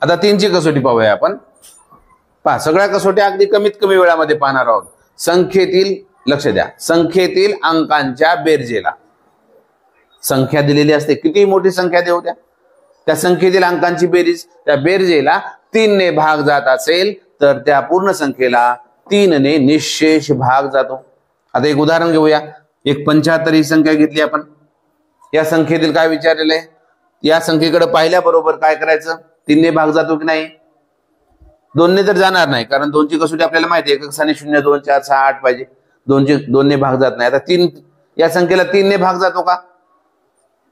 आता 3 ची कसोटी पाहूया आपण। पहा, सगळ्या कसोट्या अगदी कमीत कमी वेळामध्ये पाहणार आहोत। संख्येतील, लक्ष द्या, संख्येतील अंकांच्या बेरजेला, संख्या दिलेली असते, किती मोठी संख्या देऊ द्या, त्या संख्येतील अंकांची बेरीज, त्या बेरजेला 3 ने भाग जात असेल तर त्या पूर्ण संख्येला 3 ने निशेष भाग जातो। आता एक उदाहरण घेऊया। एक 75 ही संख्या घेतली आपण। या संख्येतील काय विचारलेलं आहे, या संख्येकडे पाहिल्याबरोबर काय करायचं, 3 ने भाग जातो की नाही? 2 ने तर जाणार नाही, कारण 2 ची कसोटी आपल्याला माहिती आहे, 1 आणि 0 2 4 6 8 पाहिजे। 2 ने भाग जात नाही। आता 3, या संख्येला 3 ने भाग जातो का?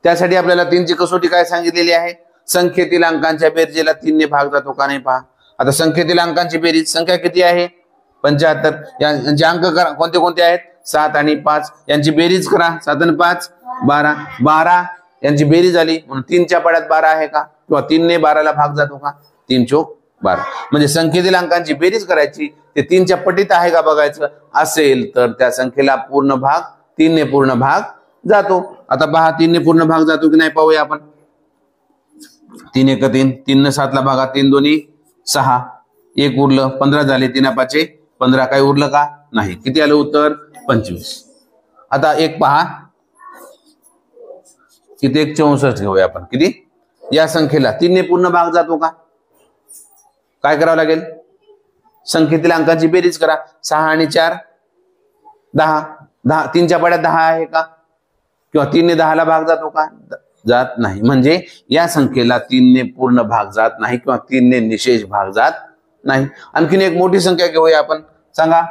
त्यासाठी आपल्याला 3 ची कसोटी काय सांगितलेली आहे, संख्येतील अंकांच्या बेरजेला 3 ने भाग जातो का नाही पहा। आता संख्येतील अंकांची बेरीज, संख्या किती आहे 75, यांचे अंक करा, कोणते कोणते आहेत, 7 आणि 5, यांची बेरीज करा, 7 आणि 5 12, 12 यांची बेरीज झाली म्हणून 3 च्या पड्यात 12 आहे का, किंवा 3 ने 12 ला भाग जातो का, 3 चोक 12। म्हणजे संख्येतील अंकांची बेरीज करायची, ते 3 च्या पटीत आहे का बघायचं, असेल तर त्या संख्येला पूर्ण भाग 3 ने पूर्ण भाग जातो। आता पहा 3 ने पूर्ण भाग जातो की नाही पाहूया आपण। 3 1 3, 3 ने 7 ला भागा, 3 2 6, 1 उरलं, 15 झाले, 3 5 15, काही उरलं का नाही, किती आलं उत्तर 25। आता एक पहा, किती 64 घेऊया आपण, किती, या संख्येला 3 ने पूर्ण भाग जातो का, काय करावं लागेल, संख्येतील अंकांची बेरीज करा, 6 आणि 4 10, 10 3 च्या पड्यात 10 आहे का, किंवा 3 ने 10 ला भाग जातो का, जात नाही। म्हणजे या संख्येला 3 ने पूर्ण भाग जात नाही, किंवा 3 ने निशेष भाग जात नाही। आणखीन एक मोठी संख्या घेऊया आपण, सांगा,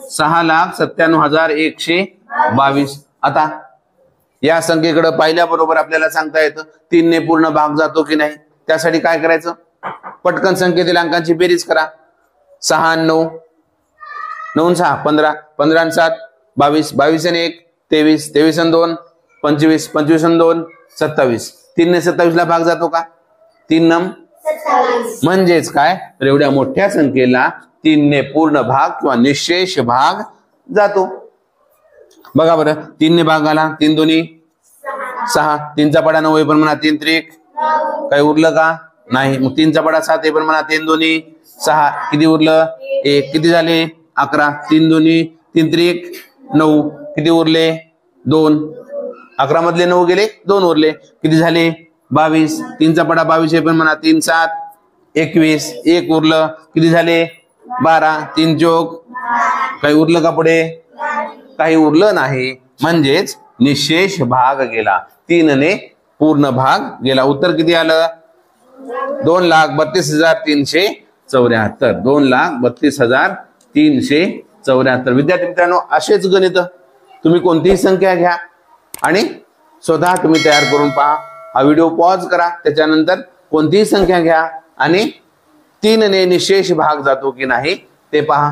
6,97,122। आता या संख्येकडे पाहिल्याबरोबर आपल्याला सांगता येतं 3 ने पूर्ण भाग जातो की नाही। त्यासाठी काय करायचं, पटकन संख्येतील अंकांची बेरीज करा, 6 आणि 9, 9 6 15, 15 आणि 7 22, 22 आणि 1 23, 23 आणि 2 25, 25 आणि 2 27, 3 ने 27 ला भाग जातो का, 3 नम 27। म्हणजेच काय, तर एवढ्या मोठ्या संख्येला 3 ने पूर्ण भाग किंवा निशेष भाग जातो। बघा बरं, 3 ने भाग आला, 3 2 6, 3 चा पडा 9 पण म्हणा, 3 3 काही उरलं का नाही, मग 3 चा पडा 7 पण म्हणा, 3 2 6, किती उरलं 1, किती झाले 11, 3 2 3 3 9, किती उरले 2, 11 मधले 9 गेले, 2 उरले, किती झाले 22, 3 चा पडा 22 पण म्हणा, 3 7 21, 1 उरलं, किती झाले 12, 3 चोक, काही उरलं का पुढे, काही उरलं नाही। म्हणजेच निशेष भाग गेला, 3 ने पूर्ण भाग गेला। उत्तर किती आलं, 2,32,374, 2,32,374। विद्यार्थी मित्रांनो, असेच गणित तुम्ही कोणतीही संख्या घ्या आणि स्वतः तुम्ही तयार करून पहा। हा व्हिडिओ पॉज करा, त्याच्यानंतर कोणतीही संख्या घ्या आणि 3 ने निशेष भाग जातो की नाही ते पहा।